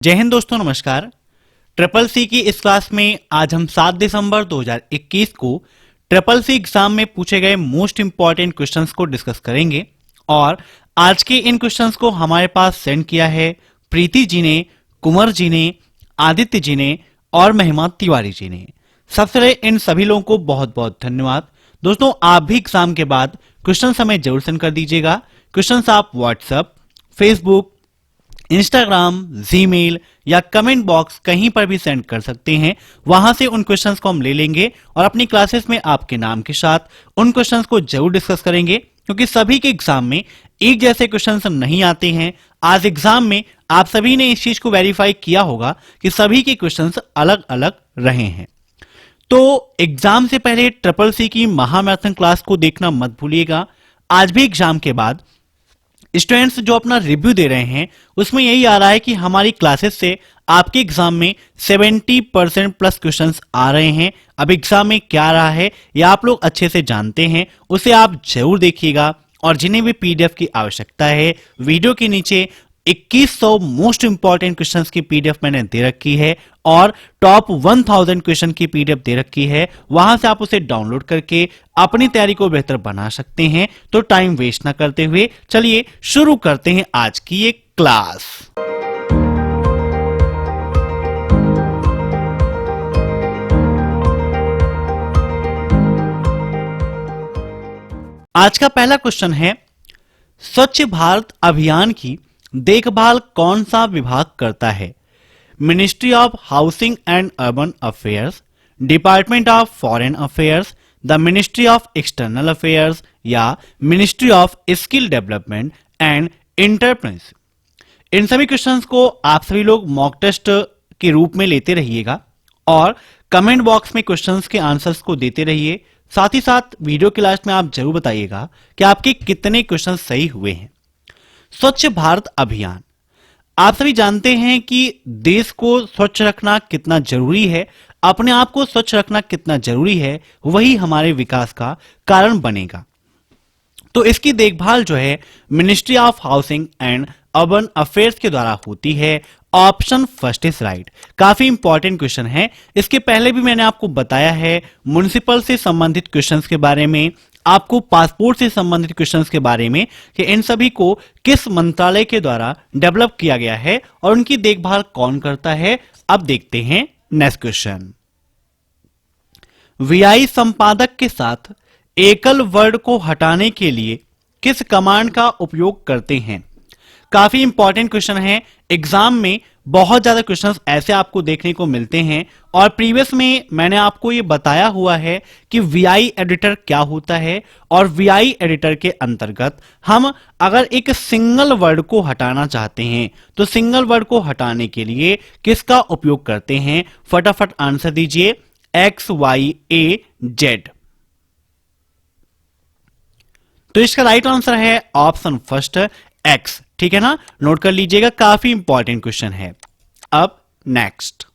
जय हिंद दोस्तों, नमस्कार। ट्रिपल सी की इस क्लास में आज हम 7 दिसंबर 2021 को ट्रिपल सी एग्जाम में पूछे गए मोस्ट इंपॉर्टेंट क्वेश्चंस को डिस्कस करेंगे। और आज के इन क्वेश्चंस को हमारे पास सेंड किया है प्रीति जी ने, कुंवर जी ने, आदित्य जी ने और महिमा तिवारी जी ने। सबसे पहले इन सभी लोगों को बहुत बहुत धन्यवाद। दोस्तों, आप भी एग्जाम के बाद क्वेश्चन हमें जरूर सेंड कर दीजिएगा। क्वेश्चन आप व्हाट्सएप, फेसबुक, इंस्टाग्राम, जीमेल या कमेंट बॉक्स कहीं पर भी सेंड कर सकते हैं। वहां से उन क्वेश्चंस को हम ले लेंगे और अपनी क्लासेस में आपके नाम के साथ उन क्वेश्चंस को जरूर डिस्कस करेंगे, क्योंकि सभी के एग्जाम में एक जैसे क्वेश्चंस नहीं आते हैं। आज एग्जाम में आप सभी ने इस चीज को वेरीफाई किया होगा कि सभी के क्वेश्चंस अलग अलग रहे हैं। तो एग्जाम से पहले ट्रिपल सी की महामैराथन क्लास को देखना मत भूलिएगा। आज भी एग्जाम के बाद स्टूडेंट्स जो अपना रिव्यू दे रहे हैं उसमें यही आ रहा है कि हमारी क्लासेस से आपके एग्जाम में 70% प्लस क्वेश्चंस आ रहे हैं। अब एग्जाम में क्या रहा है ये आप लोग अच्छे से जानते हैं, उसे आप जरूर देखिएगा। और जिन्हें भी पीडीएफ की आवश्यकता है, वीडियो के नीचे 2100 मोस्ट इंपॉर्टेंट क्वेश्चंस की पीडीएफ मैंने दे रखी है और टॉप 1000 क्वेश्चन की पीडीएफ दे रखी है। वहां से आप उसे डाउनलोड करके अपनी तैयारी को बेहतर बना सकते हैं। तो टाइम वेस्ट ना करते हुए चलिए शुरू करते हैं आज की ये क्लास। आज का पहला क्वेश्चन है, स्वच्छ भारत अभियान की देखभाल कौन सा विभाग करता है? Ministry of housing and urban affairs, department of foreign affairs, the ministry of external affairs या ministry of skill development and entrepreneurship. इन सभी क्वेश्चंस को आप सभी लोग मॉक टेस्ट के रूप में लेते रहिएगा और कमेंट बॉक्स में क्वेश्चंस के आंसर्स को देते रहिए। साथ ही साथ वीडियो के लास्ट में आप जरूर बताइएगा कि आपके कितने क्वेश्चन सही हुए हैं। स्वच्छ भारत अभियान, आप सभी जानते हैं कि देश को स्वच्छ रखना कितना जरूरी है, अपने आप को स्वच्छ रखना कितना जरूरी है, वही हमारे विकास का कारण बनेगा। तो इसकी देखभाल जो है ministry of housing and urban affairs के द्वारा होती है। Option first is right. काफी इंपॉर्टेंट क्वेश्चन है। इसके पहले भी मैंने आपको बताया है म्युनिसिपल से संबंधित क्वेश्चंस के बारे में, आपको पासपोर्ट से संबंधित क्वेश्चंस के बारे में कि इन सभी को किस मंत्रालय के द्वारा डेवलप किया गया है और उनकी देखभाल कौन करता है। अब देखते हैं नेक्स्ट क्वेश्चन। वीआई संपादक के साथ एकल वर्ड को हटाने के लिए किस कमांड का उपयोग करते हैं? काफी इंपॉर्टेंट क्वेश्चन है। एग्जाम में बहुत ज्यादा क्वेश्चंस ऐसे आपको देखने को मिलते हैं और प्रीवियस में मैंने आपको ये बताया हुआ है कि वीआई एडिटर क्या होता है। और वीआई एडिटर के अंतर्गत हम अगर एक सिंगल वर्ड को हटाना चाहते हैं तो सिंगल वर्ड को हटाने के लिए किसका उपयोग करते हैं? फटाफट आंसर दीजिए। XYAZ। तो इसका राइट आंसर है ऑप्शन फर्स्ट एक्स। ठीक है ना, नोट कर लीजिएगा, काफी इंपॉर्टेंट क्वेश्चन है। अब नेक्स्ट,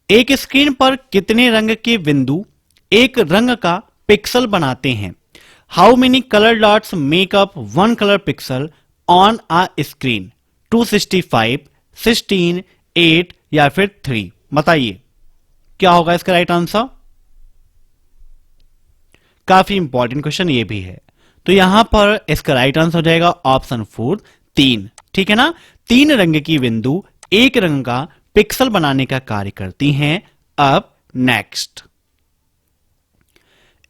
एक स्क्रीन पर कितने रंग के बिंदु एक रंग का पिक्सल बनाते हैं? How many colour dots make up one colour pixel on a screen? 265, 16, 8 या फिर 3? बताइए क्या होगा इसका राइट आंसर। काफी इंपॉर्टेंट क्वेश्चन ये भी है। तो यहां पर इसका राइट आंसर हो जाएगा ऑप्शन 4, 3। ठीक है ना, 3 रंग की बिंदु एक रंग का पिक्सल बनाने का कार्य करती हैं। अब नेक्स्ट,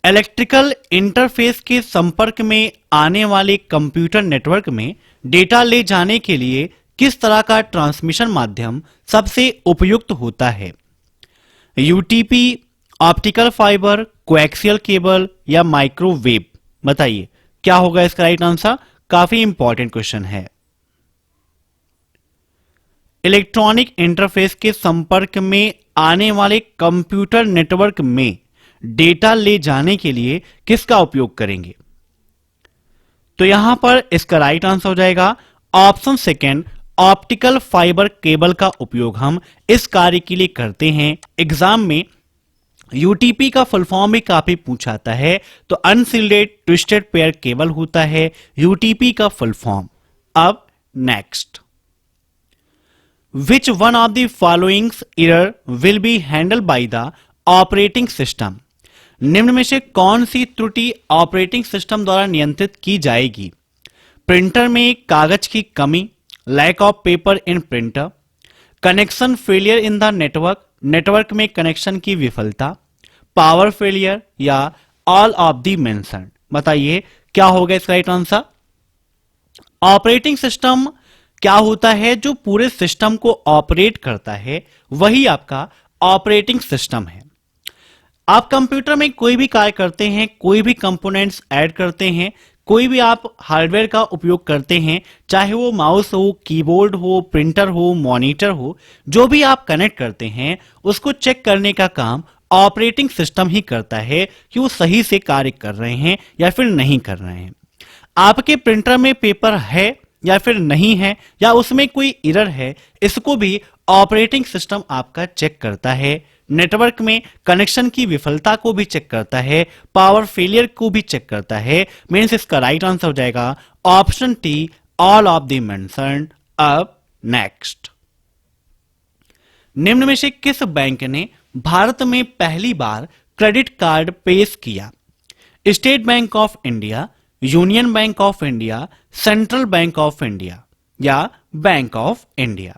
इलेक्ट्रिकल इंटरफेस के संपर्क में आने वाले कंप्यूटर नेटवर्क में डेटा ले जाने के लिए किस तरह का ट्रांसमिशन माध्यम सबसे उपयुक्त होता है? UTP, optical fibre, coaxial cable या माइक्रोवेव? बताइए क्या होगा इसका राइट आंसर। काफी इंपॉर्टेंट क्वेश्चन है। इलेक्ट्रॉनिक इंटरफेस के संपर्क में आने वाले कंप्यूटर नेटवर्क में डेटा ले जाने के लिए किसका उपयोग करेंगे? तो यहां पर इसका राइट आंसर हो जाएगा option second, optical fibre cable का उपयोग हम इस कार्य के लिए करते हैं। एग्जाम में यूटीपी का फुल फॉर्म भी काफी पूछा जाता है, तो अनसील्डेड ट्विस्टेड पेयर केबल होता है यूटीपी का फुल फॉर्म। अब next, which one of the following error will be handle by the operating system? निम्न में से कौन सी त्रुटि ऑपरेटिंग सिस्टम द्वारा नियंत्रित की जाएगी? प्रिंटर में कागज की कमी, lack of paper in printer, connection failure in the network, network में कनेक्शन की विफलता, पावर फेलियर या ऑल ऑफ द मेंशन। बताइए क्या होगा इसका राइट आंसर? ऑपरेटिंग सिस्टम क्या होता है? जो पूरे सिस्टम को ऑपरेट करता है वही आपका ऑपरेटिंग सिस्टम है। आप कंप्यूटर में कोई भी कार्य करते हैं, कोई भी कंपोनेंट्स ऐड करते हैं, कोई भी आप हार्डवेयर का उपयोग करते हैं, चाहे वो माउस हो, कीबोर्ड हो, प्रिंटर हो, मॉनिटर हो, जो भी आप कनेक्ट करते हैं उसको चेक करने का काम ऑपरेटिंग सिस्टम ही करता है कि वो सही से कार्य कर रहे हैं या फिर नहीं कर रहे हैं। आपके प्रिंटर में पेपर है या फिर नहीं है, या उसमें कोई एरर है, इसको भी ऑपरेटिंग सिस्टम आपका चेक करता है। नेटवर्क में कनेक्शन की विफलता को भी चेक करता है, पावर फेलियर को भी चेक करता है। मींस इसका राइट आंसर हो जाएगा option T, all of the mentioned. अब नेक्स्ट, निम्न में से किस बैंक ने भारत में पहली बार क्रेडिट कार्ड पेश किया? State bank of India, union bank of India, central bank of India या बैंक ऑफ इंडिया?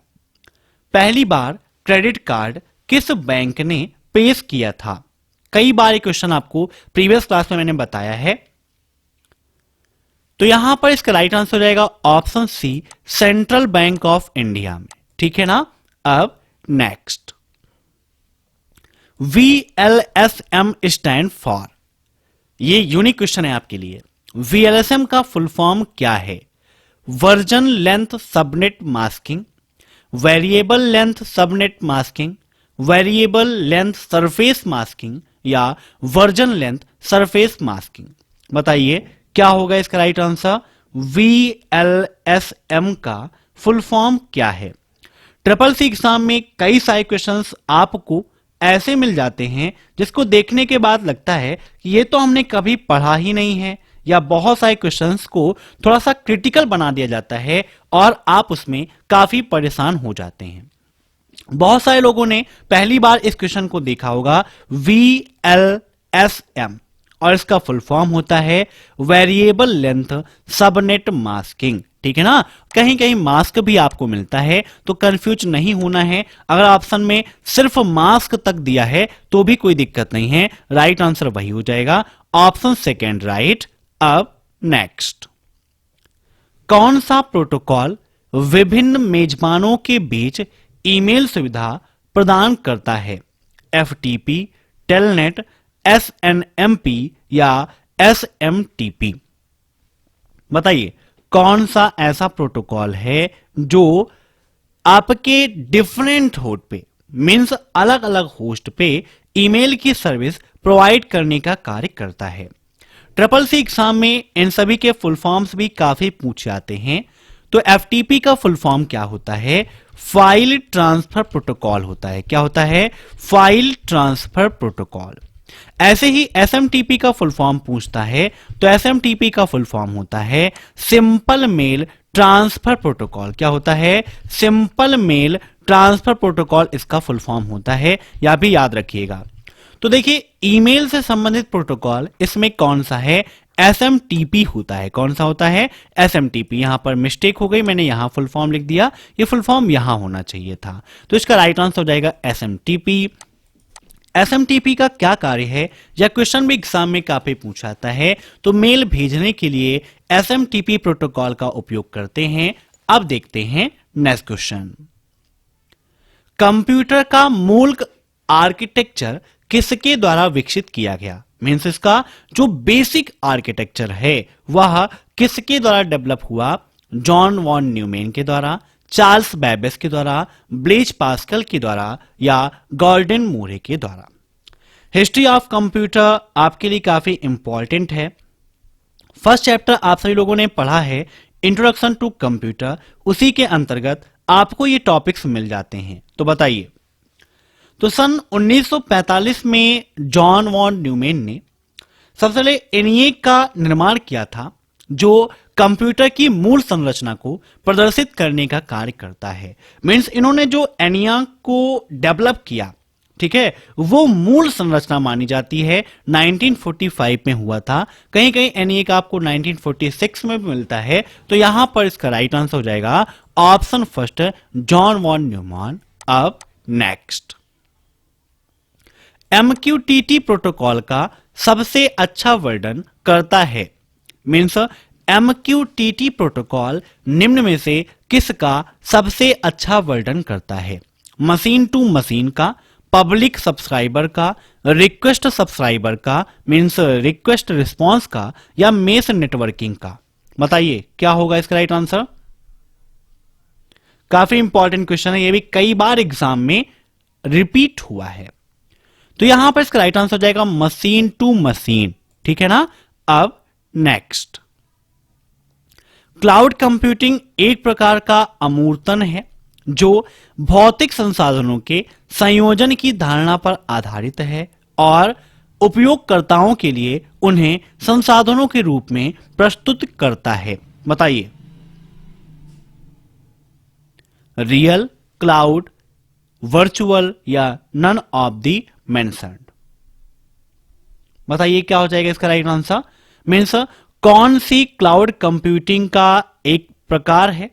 पहली बार क्रेडिट कार्ड किस बैंक ने पेश किया था? कई बार ये क्वेश्चन आपको प्रीवियस क्लास में मैंने बताया है। तो यहां पर इसका राइट आंसर हो जाएगा option C, central bank of India में। ठीक है ना? अब नेक्स्ट, VLSM स्टैंड फॉर, ये यूनिक क्वेश्चन है आपके लिए। VLSM का फुल फॉर्म क्या है? Version length subnet masking, variable length subnet masking, variable length surface masking या वर्जन लेंथ सरफेस मास्किंग? बताइए क्या होगा इसका राइट आंसर? VLSM का फुल फॉर्म क्या है? ट्रिपल सी एग्जाम में कई सारे क्वेश्चंस आपको ऐसे मिल जाते हैं जिसको देखने के बाद लगता है कि ये तो हमने कभी पढ़ा ही नहीं है, या बहुत सारे क्वेश्चंस को थोड़ा सा क्रिटिकल बना दिया जाता है और आप उसमें काफी परेशान हो जाते हैं। बहुत सारे लोगों ने पहली बार इस क्वेश्चन को देखा होगा, VLSM, और इसका फुल फॉर्म होता है वेरिएबल लेंथ सबनेट मास्किंग। ठीक है ना? कहीं कहीं मास्क भी आपको मिलता है, तो कंफ्यूज नहीं होना है। अगर ऑप्शन में सिर्फ मास्क तक दिया है तो भी कोई दिक्कत नहीं है, राइट आंसर वही हो जाएगा, ऑप्शन सेकेंड राइट। अब नेक्स्ट, कौन सा प्रोटोकॉल विभिन्न मेजबानों के बीच ईमेल सुविधा प्रदान करता है? FTP, टेलनेट, SNMP या SMTP? बताइए कौन सा ऐसा प्रोटोकॉल है जो आपके डिफरेंट होस्ट पे, मींस अलग अलग होस्ट पे ईमेल की सर्विस प्रोवाइड करने का कार्य करता है? ट्रिपल सी एग्जाम में इन सभी के फुल फॉर्म्स भी काफी पूछे जाते हैं। तो FTP का फुल फॉर्म क्या होता है? फाइल ट्रांसफर प्रोटोकॉल होता है। क्या होता है? File transfer protocol. ऐसे ही SMTP का फुल फॉर्म पूछता है, तो SMTP का फुल फॉर्म होता है सिंपल मेल ट्रांसफर प्रोटोकॉल। क्या होता है? सिंपल मेल ट्रांसफर प्रोटोकॉल इसका फुल फॉर्म होता है, यह भी याद रखिएगा। तो देखिए ईमेल से संबंधित प्रोटोकॉल इसमें कौन सा है? SMTP होता है। कौन सा होता है? SMTP। यहां पर मिस्टेक हो गई, मैंने यहां फुल फॉर्म लिख दिया, ये फुल फॉर्म यहां होना चाहिए था। तो इसका राइट आंसर हो जाएगा SMTP। SMTP का क्या कार्य है, या क्वेश्चन भी एग्जाम में काफी पूछा जाता है। तो मेल भेजने के लिए SMTP प्रोटोकॉल का उपयोग करते हैं। अब देखते हैं नेक्स्ट क्वेश्चन, कंप्यूटर का मूल आर्किटेक्चर किसके द्वारा विकसित किया गया? मींस इसका जो बेसिक आर्किटेक्चर है वह किसके द्वारा डेवलप हुआ? जॉन वॉन न्यूमैन के द्वारा, चार्ल्स बेबेज के द्वारा, ब्लेज पास्कल के द्वारा या गॉर्डन मूरे के द्वारा? हिस्ट्री ऑफ कंप्यूटर आपके लिए काफी इंपॉर्टेंट है। फर्स्ट चैप्टर आप सभी लोगों ने पढ़ा है, इंट्रोडक्शन टू कंप्यूटर, उसी के अंतर्गत आपको ये टॉपिक्स मिल जाते हैं। तो बताइए, तो सन 1945 में जॉन वॉन न्यूमैन ने सबसे पहले ENIAC का निर्माण किया था, जो कंप्यूटर की मूल संरचना को प्रदर्शित करने का कार्य करता है। मीन्स इन्होंने जो ENIAC को डेवलप किया, ठीक है, वो मूल संरचना मानी जाती है। 1945 में हुआ था, कहीं कहीं ENIAC आपको 1946 में भी मिलता है। तो यहां पर इसका राइट आंसर हो जाएगा option first, John von Neumann. अब नेक्स्ट, MQTT प्रोटोकॉल का सबसे अच्छा वर्णन करता है। मीन्स MQTT प्रोटोकॉल निम्न में से किसका सबसे अच्छा वर्णन करता है? मशीन टू मशीन का, पब्लिक सब्सक्राइबर का, रिक्वेस्ट सब्सक्राइबर का, मीन्स रिक्वेस्ट रिस्पॉन्स का, या मेश नेटवर्किंग का? बताइए क्या होगा इसका राइट आंसर। काफी इंपॉर्टेंट क्वेश्चन है, ये भी कई बार एग्जाम में रिपीट हुआ है। तो यहां पर इसका राइट आंसर हो जाएगा मशीन टू मशीन, ठीक है ना। अब नेक्स्ट, क्लाउड कंप्यूटिंग एक प्रकार का अमूर्तन है जो भौतिक संसाधनों के संयोजन की धारणा पर आधारित है और उपयोगकर्ताओं के लिए उन्हें संसाधनों के रूप में प्रस्तुत करता है। बताइए, रियल, क्लाउड, वर्चुअल या नन ऑफ द मेंशन्ड? बताइए क्या हो जाएगा इसका राइट आंसर। मीन्स कौन सी क्लाउड कंप्यूटिंग का एक प्रकार है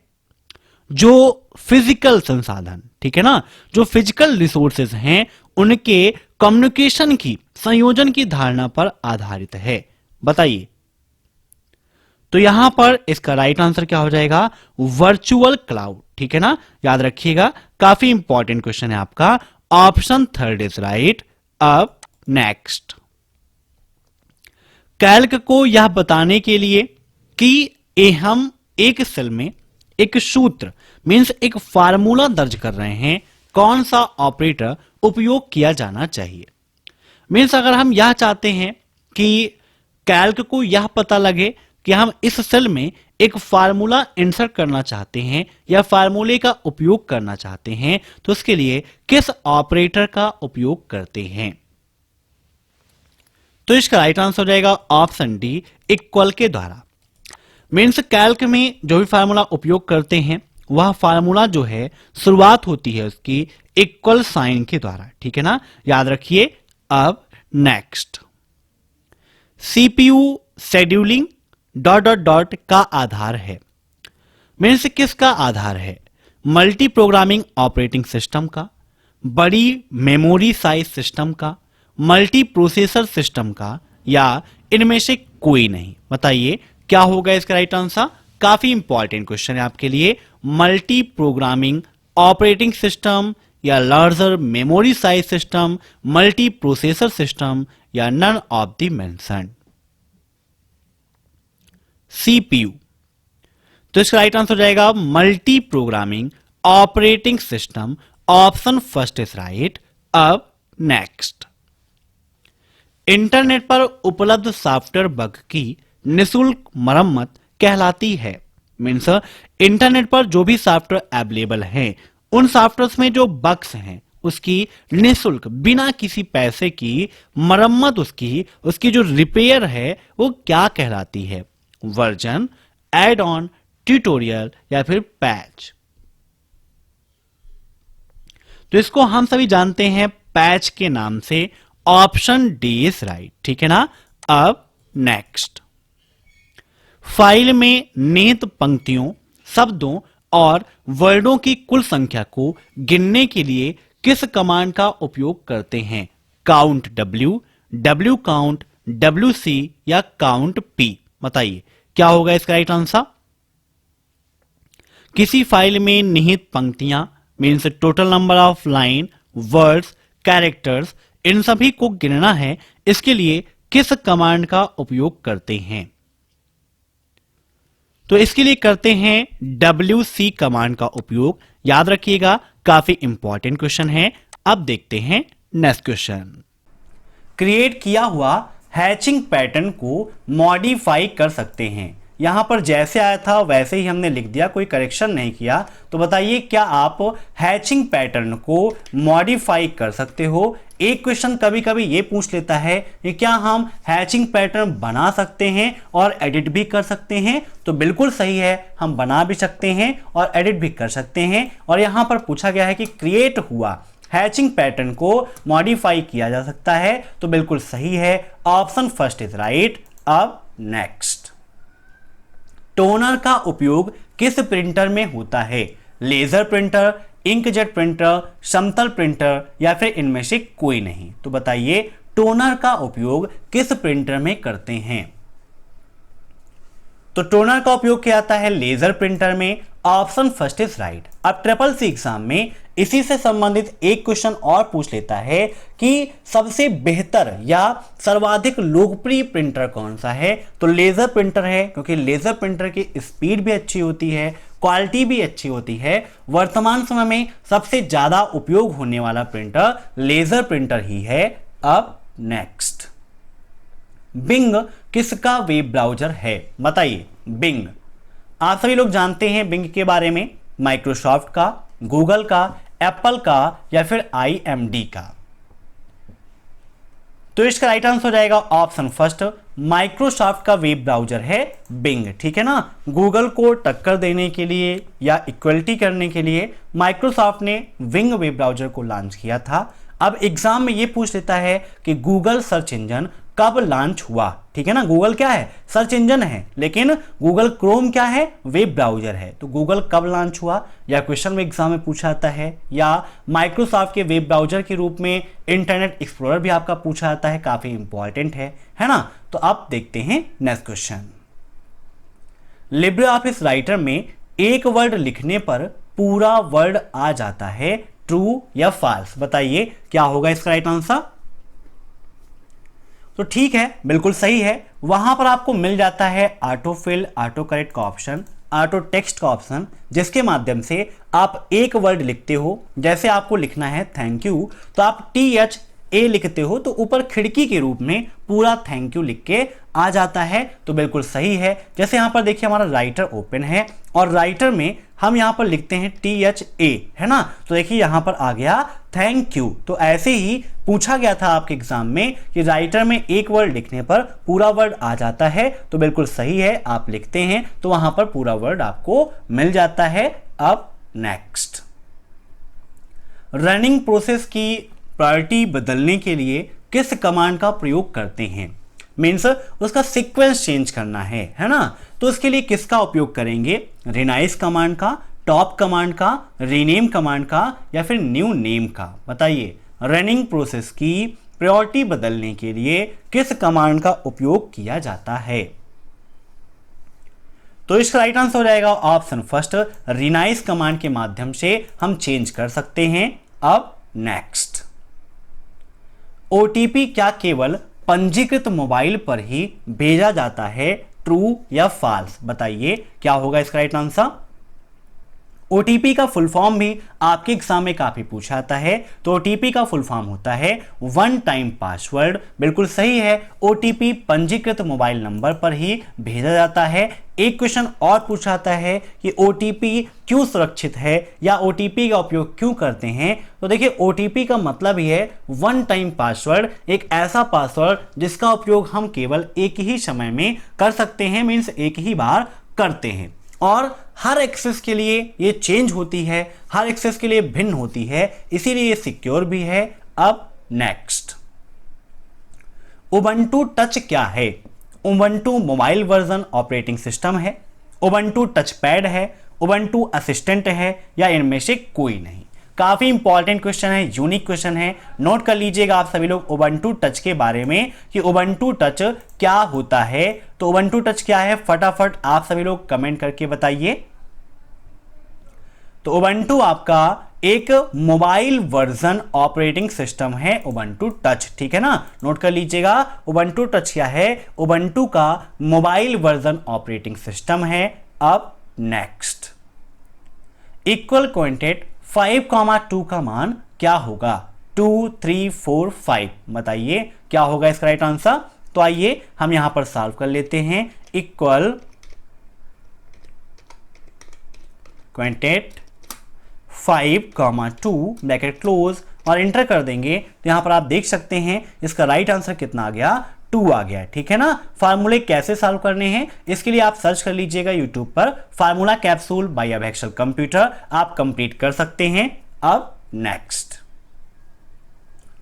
जो फिजिकल संसाधन, ठीक है ना, जो फिजिकल रिसोर्सेज हैं उनके कम्युनिकेशन की, संयोजन की धारणा पर आधारित है। बताइए, तो यहां पर इसका राइट आंसर क्या हो जाएगा? वर्चुअल क्लाउड, ठीक है ना, याद रखिएगा, काफी इंपॉर्टेंट क्वेश्चन है आपका। Option third is right. अब नेक्स्ट, कैल्क को यह बताने के लिए कि हम एक सेल में एक सूत्र, मींस एक फार्मूला दर्ज कर रहे हैं, कौन सा ऑपरेटर उपयोग किया जाना चाहिए? मींस अगर हम यह चाहते हैं कि कैल्क को यह पता लगे कि हम इस सेल में एक फार्मूला इंसर्ट करना चाहते हैं या फार्मूले का उपयोग करना चाहते हैं, तो उसके लिए किस ऑपरेटर का उपयोग करते हैं? तो इसका राइट आंसर हो जाएगा ऑप्शन डी, इक्वल के द्वारा। मीन्स कैल्क में जो भी फार्मूला उपयोग करते हैं वह फार्मूला जो है शुरुआत होती है उसकी इक्वल साइन के द्वारा, ठीक है ना, याद रखिए। अब नेक्स्ट, CPU शेड्यूलिंग ... का आधार है। मीन्स किसका आधार है? मल्टी प्रोग्रामिंग ऑपरेटिंग सिस्टम का, बड़ी मेमोरी साइज सिस्टम का, मल्टी प्रोसेसर सिस्टम का, या इनमें से कोई नहीं? बताइए क्या होगा इसका राइट आंसर। काफी इंपॉर्टेंट क्वेश्चन है आपके लिए। मल्टी प्रोग्रामिंग ऑपरेटिंग सिस्टम या larger memory size system, multi processor system, या none of the mentioned? CPU। तो इसका राइट आंसर हो जाएगा multi programming operating system. Option first is right. अब नेक्स्ट, इंटरनेट पर उपलब्ध सॉफ्टवेयर बग की निःशुल्क मरम्मत कहलाती है। मीन्स इंटरनेट पर जो भी सॉफ्टवेयर अवेलेबल हैं उन सॉफ्टवेयर में जो बग्स हैं उसकी निःशुल्क, बिना किसी पैसे की मरम्मत, उसकी जो रिपेयर है वो क्या कहलाती है? वर्जन, एड ऑन, ट्यूटोरियल, या फिर पैच? तो इसको हम सभी जानते हैं पैच के नाम से। ऑप्शन डी इज राइट, ठीक है ना। अब नेक्स्ट, फाइल में निहित पंक्तियों, शब्दों और वर्डों की कुल संख्या को गिनने के लिए किस कमांड का उपयोग करते हैं? Count W, W count, WC, या काउंट P? बताइए क्या होगा इसका राइट आंसर। किसी फाइल में निहित पंक्तियां, means total number of line, words, characters, इन सभी को गिनना है, इसके लिए किस कमांड का उपयोग करते हैं? तो इसके लिए करते हैं WC कमांड का उपयोग। याद रखिएगा, काफी इंपॉर्टेंट क्वेश्चन है। अब देखते हैं नेक्स्ट क्वेश्चन। क्रिएट किया हुआ हैचिंग पैटर्न को मॉडिफाई कर सकते हैं। यहां पर जैसे आया था वैसे ही हमने लिख दिया, कोई करेक्शन नहीं किया। तो बताइए क्या आप हैचिंग पैटर्न को मॉडिफाई कर सकते हो? एक क्वेश्चन कभी कभी ये पूछ लेता है कि क्या हम हैचिंग पैटर्न बना सकते हैं और एडिट भी कर सकते हैं? तो बिल्कुल सही है, हम बना भी सकते हैं और एडिट भी कर सकते हैं। और यहां पर पूछा गया है कि क्रिएट हुआ हैचिंग पैटर्न को मॉडिफाई किया जा सकता है, तो बिल्कुल सही है, ऑप्शन फर्स्ट इज राइट। अब नेक्स्ट, टोनर का उपयोग किस प्रिंटर में होता है? लेजर प्रिंटर, इंकजेट प्रिंटर, समतल प्रिंटर या फिर इनमें से कोई नहीं? तो बताइए टोनर का उपयोग किस प्रिंटर में करते हैं? तो टोनर का उपयोग किया जाता है लेजर प्रिंटर में, ऑप्शन फर्स्ट इज राइट। अब ट्रिपल सी एग्जाम में इसी से संबंधित एक क्वेश्चन और पूछ लेता है कि सबसे बेहतर या सर्वाधिक लोकप्रिय प्रिंटर कौन सा है? तो लेजर प्रिंटर है, क्योंकि लेजर प्रिंटर की स्पीड भी अच्छी होती है, क्वालिटी भी अच्छी होती है। वर्तमान समय में सबसे ज्यादा उपयोग होने वाला प्रिंटर लेजर प्रिंटर ही है। अब नेक्स्ट, बिंग किसका वेब ब्राउजर है? बताइए बिंग, आप सभी लोग जानते हैं बिंग के बारे में, माइक्रोसॉफ्ट का, गूगल का, एप्पल का या फिर IMD का? तो इसका राइट आंसर हो जाएगा ऑप्शन फर्स्ट, माइक्रोसॉफ्ट का वेब ब्राउजर है बिंग, ठीक है ना। गूगल को टक्कर देने के लिए या इक्वलिटी करने के लिए माइक्रोसॉफ्ट ने बिंग वेब ब्राउजर को लॉन्च किया था। अब एग्जाम में ये पूछ लेता है कि गूगल सर्च इंजन कब लॉन्च हुआ? ठीक है ना, गूगल क्या है? सर्च इंजन है, लेकिन गूगल क्रोम क्या है? वेब ब्राउजर है। तो गूगल कब लॉन्च हुआ, या क्वेश्चन में एग्जाम में पूछा जाता है, या माइक्रोसॉफ्ट के वेब ब्राउजर के रूप में इंटरनेट एक्सप्लोरर भी आपका पूछा जाता है, काफी इंपॉर्टेंट है ना। तो आप देखते हैं next question, Libre office writer में एक वर्ड लिखने पर पूरा वर्ड आ जाता है, ट्रू या फॉल्स? बताइए क्या होगा इसका राइट आंसर? तो ठीक है, बिल्कुल सही है। वहां पर आपको मिल जाता है ऑटो फिल, ऑटो करेक्ट का ऑप्शन, ऑटो टेक्स्ट का ऑप्शन, जिसके माध्यम से आप एक वर्ड लिखते हो। जैसे आपको लिखना है थैंक यू, तो आप THA लिखते हो, तो ऊपर खिड़की के रूप में पूरा थैंक यू लिख के आ जाता है। तो बिल्कुल सही है। जैसे यहां पर देखिए हमारा राइटर ओपन है और राइटर में हम यहां पर लिखते हैं THA, है ना। तो देखिए यहां पर आ गया थैंक यू। तो ऐसे ही पूछा गया था आपके एग्जाम में कि राइटर में एक वर्ड लिखने पर पूरा वर्ड आ जाता है। तो बिल्कुल सही है, आप लिखते हैं तो वहां पर पूरा वर्ड आपको मिल जाता है। अब नेक्स्ट, रनिंग प्रोसेस की प्रायोरिटी बदलने के लिए किस कमांड का प्रयोग करते हैं? मीन्स उसका सीक्वेंस चेंज करना है ना। तो उसके लिए किसका उपयोग करेंगे? रिनाइज कमांड का, टॉप कमांड का, रीनेम कमांड का या फिर न्यू नेम का? बताइए रनिंग प्रोसेस की प्रायोरिटी बदलने के लिए किस कमांड का उपयोग किया जाता है? तो इसका राइट आंसर हो जाएगा ऑप्शन फर्स्ट, रिनाइज कमांड के माध्यम से हम चेंज कर सकते हैं। अब नेक्स्ट, OTP क्या केवल पंजीकृत मोबाइल पर ही भेजा जाता है, ट्रू या फॉल्स? बताइए क्या होगा इसका राइट आंसर? OTP का फुल फॉर्म भी आपके एग्जाम में काफी पूछा जाता है। तो OTP का फुल फॉर्म होता है वन टाइम पासवर्ड। बिल्कुल सही है, OTP पंजीकृत मोबाइल नंबर पर ही भेजा जाता है। एक क्वेश्चन और पूछा जाता है कि OTP क्यों सुरक्षित है या OTP का उपयोग क्यों करते हैं? तो देखिए OTP का मतलब ही है वन टाइम पासवर्ड, एक ऐसा पासवर्ड जिसका उपयोग हम केवल एक ही समय में कर सकते हैं, मीन्स एक ही बार करते हैं, और हर एक्सेस के लिए ये चेंज होती है, हर एक्सेस के लिए भिन्न होती है, इसीलिए ये सिक्योर भी है। अब नेक्स्ट, उबंटू टच क्या है? Ubuntu mobile version operating system है, उबंटू टच पैड है, उबंटू असिस्टेंट है या इनमें से कोई नहीं? काफी इंपॉर्टेंट क्वेश्चन है, यूनिक क्वेश्चन है, नोट कर लीजिएगा आप सभी लोग उबंटू टच के बारे में कि उबंटू टच क्या होता है। तो उबंटू टच क्या है, फटाफट आप सभी लोग कमेंट करके बताइए। तो उबंटू आपका एक मोबाइल वर्जन ऑपरेटिंग सिस्टम है, उबंटू टच, ठीक है ना। नोट कर लीजिएगा उबंटू टच क्या है, उबंटू का मोबाइल वर्जन ऑपरेटिंग सिस्टम है। अब नेक्स्ट, इक्वल क्वांटिटी 5,2 का मान क्या होगा? 2, 3, 4, 5 बताइए क्या होगा इसका राइट आंसर? तो आइए हम यहां पर सॉल्व कर लेते हैं। इक्वल क्विंटेट 5, 2 ब्रैकेट क्लोज और इंटर कर देंगे तो यहां पर आप देख सकते हैं इसका राइट आंसर कितना आ गया, 2 आ गया। ठीक है ना। फार्मूले कैसे सॉल्व करने हैं इसके लिए आप सर्च कर लीजिएगा यूट्यूब पर फार्मूला कैप्सूल बाय अब एक्सेल कंप्यूटर, आप कंप्लीट कर सकते हैं। अब नेक्स्ट,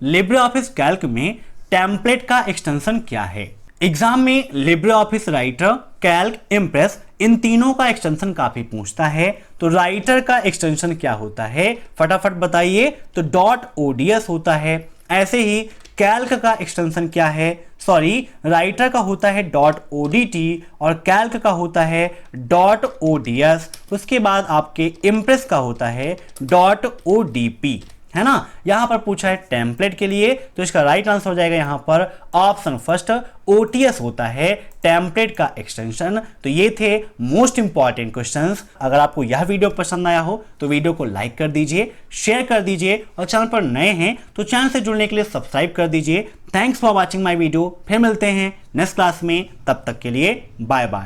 लिब्रे ऑफिस कैल्क में टेम्पलेट का एक्सटेंशन क्या है। एग्जाम में LibreOffice Writer, Calc, Impress इन तीनों का एक्सटेंशन काफी पूछता है। तो राइटर का एक्सटेंशन क्या होता है फटाफट बताइए। तो .ods होता है। ऐसे ही कैल्क का एक्सटेंशन क्या है, सॉरी राइटर का होता है .odt और कैल्क का होता है .ods। उसके बाद आपके इंप्रेस का होता है .odp, है ना। यहां पर पूछा है टेम्पलेट के लिए तो इसका राइट आंसर हो जाएगा यहां पर ऑप्शन फर्स्ट, OTS होता है टेम्पलेट का एक्सटेंशन। तो ये थे मोस्ट इंपॉर्टेंट क्वेश्चंस। अगर आपको यह वीडियो पसंद आया हो तो वीडियो को लाइक कर दीजिए, शेयर कर दीजिए और चैनल पर नए हैं तो चैनल से जुड़ने के लिए सब्सक्राइब कर दीजिए। Thanks for watching my video. फिर मिलते हैं नेक्स्ट क्लास में, तब तक के लिए बाय बाय।